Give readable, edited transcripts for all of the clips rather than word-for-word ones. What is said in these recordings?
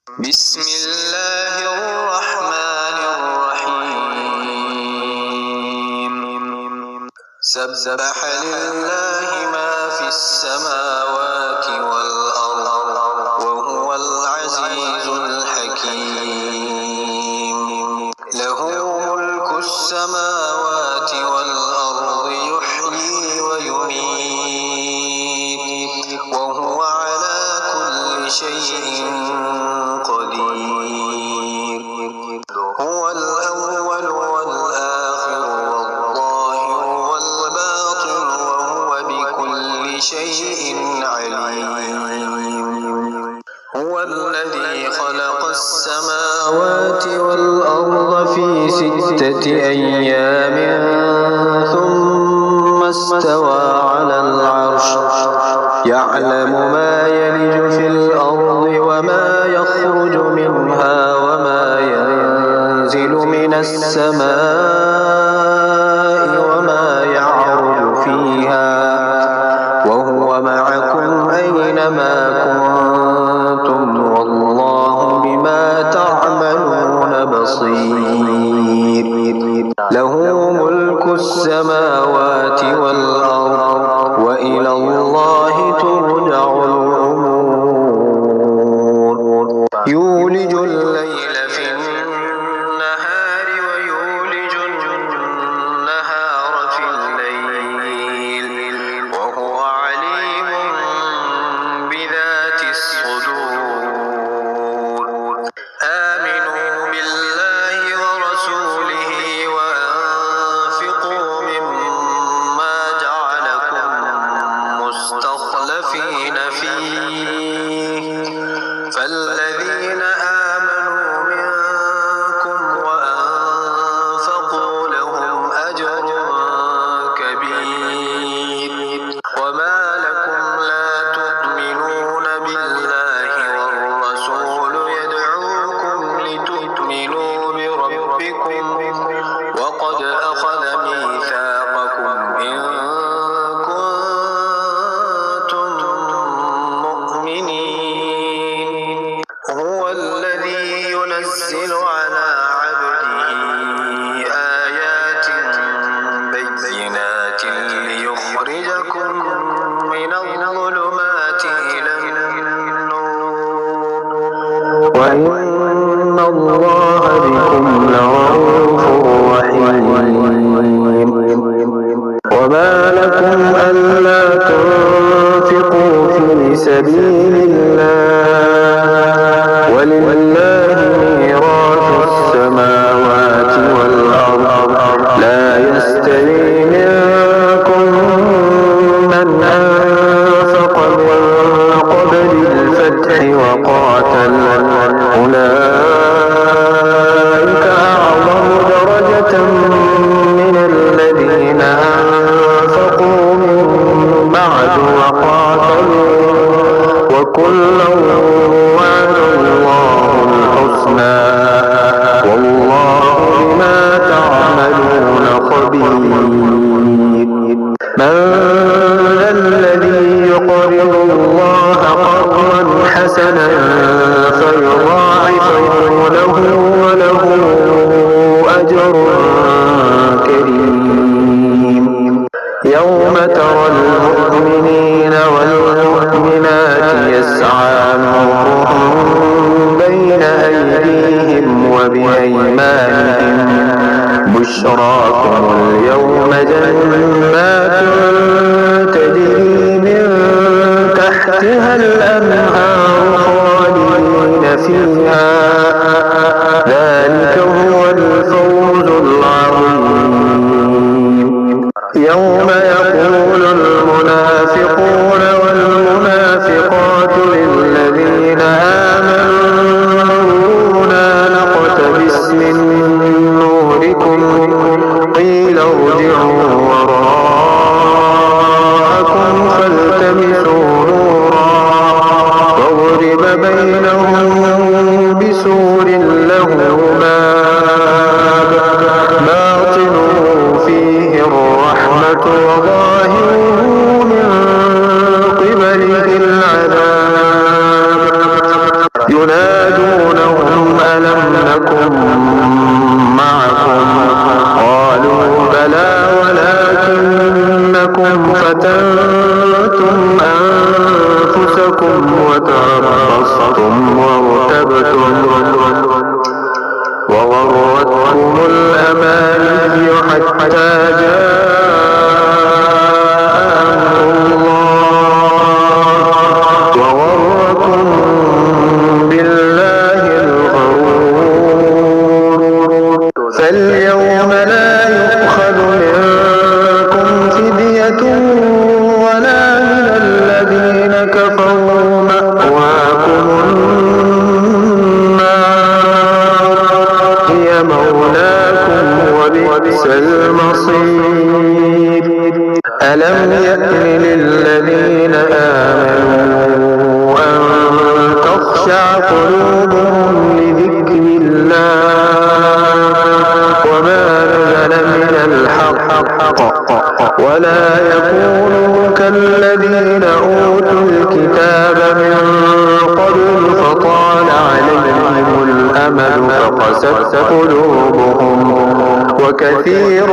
بسم الله الرحمن الرحيم سبح لله ما في السماوات والأرض وهو العزيز الحكيم له ملك السماوات والأرض يحيي ويميت وهو على كل شيء قدير هو الأول والآخر والظاهر والباطن وهو بكل شيء عليم هو الذي خلق السماوات والأرض في 6 أيام ثم استوى على العرش يعلم ما يلج في الأرض وما يخرج منها وما ينزل من السماء وما يعرج فيها وهو معكم أينما كنتم والله بما تعملون بصير له ملك السماوات والأرض وإلى الله ترجع الأمور يولج الليل في النهار ويولج النهار في الليل وهو عليم بذات الصدور آمنوا بالله ورسوله وأنفقوا مما جعلكم مستخلفين فيه فالذين آمنوا منكم وأنفقوا لهم أجر كبير وما لكم لا تؤمنون بالله والرسول يدعوكم لتؤمنوا بربكم وقد أخذ ميثاقكم إن كنتم مؤمنين هو الذي ينزل على عبده آيات بينات ليخرجكم من الظلمات إلى النور وإن الله بكم لرؤوف رحيم وما لكم ألا تنفقوا في سبيل الله ولله ميراث السماوات والأرض لا يستوي منكم من أنفق من قبل الفتح وقاتل أولئك أعظم درجة من الذين أنفقوا من بعد وقاتلوا وكلا وعد الله الحسنى والله بما تعملون خبير من ذا الذي يقرض الله قرضا حسنا فيضاعفه له وله أجر كريم يوم ترى المؤمنين والمؤمنات يسعى نورهم بين أيديهم وبأيمانهم بشراكم اليوم جنات تجري من تحتها الأنهار خالدين فيها ذلك هو الفوز العظيم يوم يقول المنافقون والمنافقات للذين آمنوا انظرونا نقتبس من نوركم قيل ارجعوا وراءكم فالتمسوا نورا فضرب بينهم بسور له باب باطنه فيه الرحمة وظاهره من قبله العذاب ينادون وتربصتم وارتبتم وغرتكم الأماني حتى جاء أمر الله وغركم بالله الغرور فاليوم لا يؤخذ منكم فدية ولا من الذين كفروا مأواكم النار هي مولاكم وبئس المصير ألم يأن للذين آمنوا أن تخشع قلوبهم لذكر الله وما نزل من الحق ولا يكونوا كالذين أوتوا الكتاب من قبل فطال عليهم الأمد فقست قلوبهم وكثير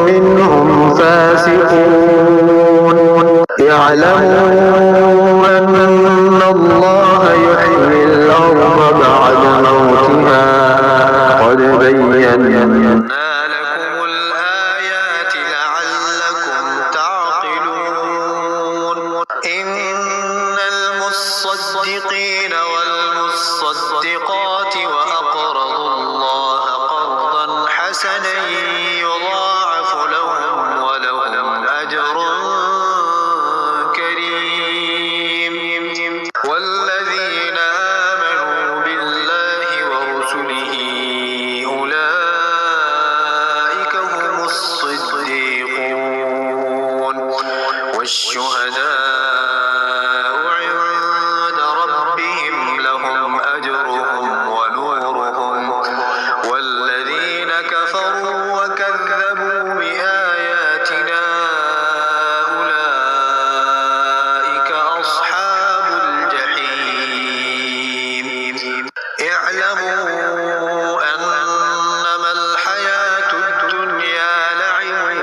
منهم فاسقون يعلمون أن الله يحيي الأرض بعد موتها قد بينا لكم الآيات لعلكم تعقلون إن المصدقين والمصدقات وأقرضوا الله قرضا حسنا يضاعف لهم ولهم أجر كريم والذين آمنوا بالله ورسله أولئك هم الصديقون والشهداء عند ربهم لهم أجرهم ونورهم والذين كفروا وكذبوا بآياتنا أولئك أصحاب الجحيم اعلموا أنما الحياة الدنيا لعب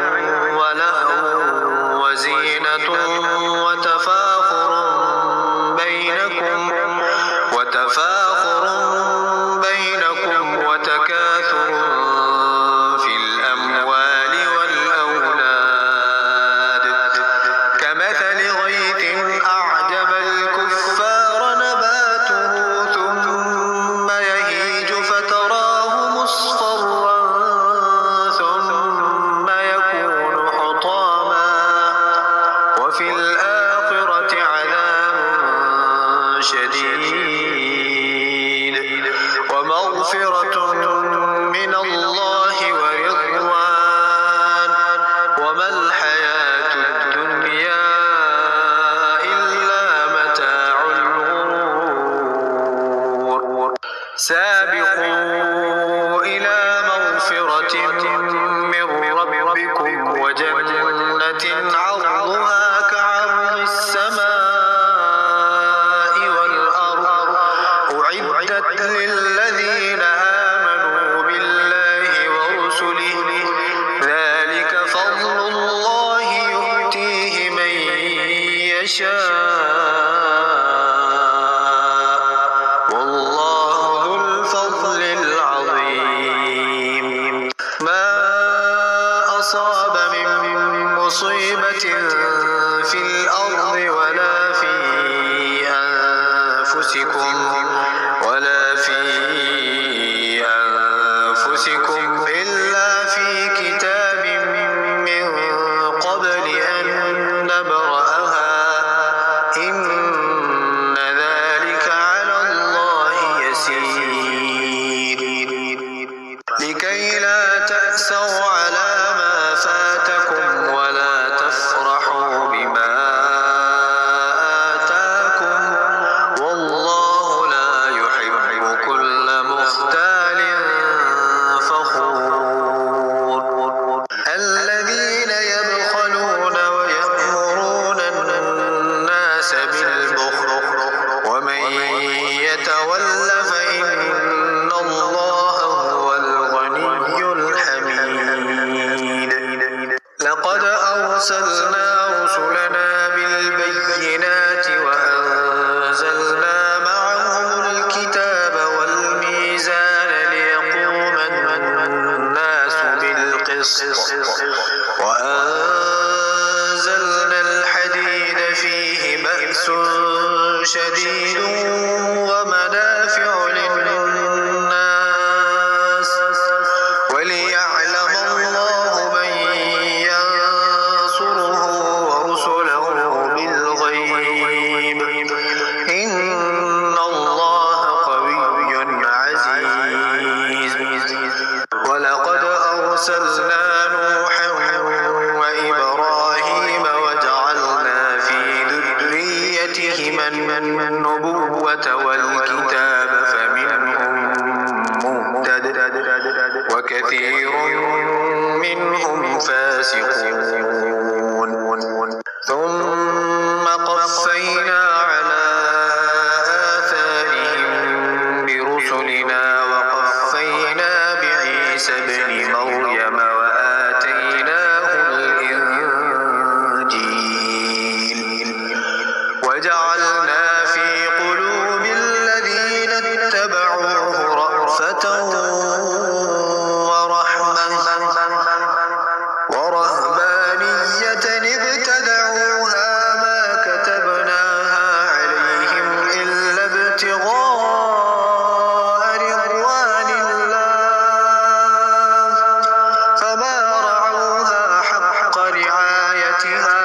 ولهو وزينة وتفاخر بينكم وتكاثر في الأموال والأولاد كمثل غيث أعجب الكفار نباته ثم يهيج فتراه مصفرا ثم يكون حطاما وفي الآخرة عذاب شديد ومغفرة من الله ورضوان وما الحياة الدنيا إلا متاع الغرور سابقوا إلى مغفرة من ربكم وجنة عرضها كعرض السماء والأرض أعدت للذين آمنوا بالله ورسله ذلك فضل الله يؤتيه من يشاء والله ذو الفضل العظيم ما أصاب من مصيبة في الأرض ولا في أنفسكم إلا في كتاب من قبل أن نبرأها إن ذلك على الله يسير لكي لا تأسوا على ما فاتكم ولا تفرحوا بما آتاكم والله لا يحب كل مختال فخور الذين يبخلون ويأمرون الناس بالبخل ومن يتول فإن الله هو الغني الحميد لقد أرسلنا رسلنا بالبينات وأنزلنا وأنزلنا معهم الكتاب والميزان ليقوم الناس بالقسط وأنزلنا الحديد فيه بأس شديد ومنافع للناس وليعلم الله من ينصره ورسله بالغيب إن الله قوي عزيز ولقد أرسلنا نوحا وإبراهيم وجعلنا في ذريتهما النبوة والكتاب فمنهم مهتد وكثير منهم فاسقون ثم قفينا على آثارهم برسلنا وقفينا بعيسى ابن مريم وآتيناه الإنجيل وجعلنا في قلوب الذين اتبعوه رأفة ورهبانية ابتدعوها ما كتبناها عليهم إلا ابتغاء رضوان الله فما رعوها حق رعايتها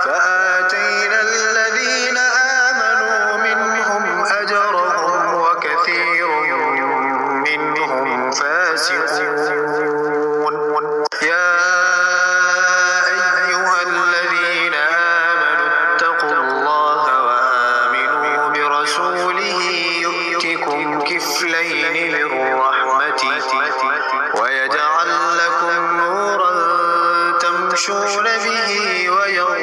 فآتينا الذين آمنوا منهم أجرهم وكثير منهم فاسقون يا أيها الذين آمنوا اتقوا الله وآمنوا برسوله يؤتكم كفلين من رحمته ويجعل لكم نورا تمشون به ويغفر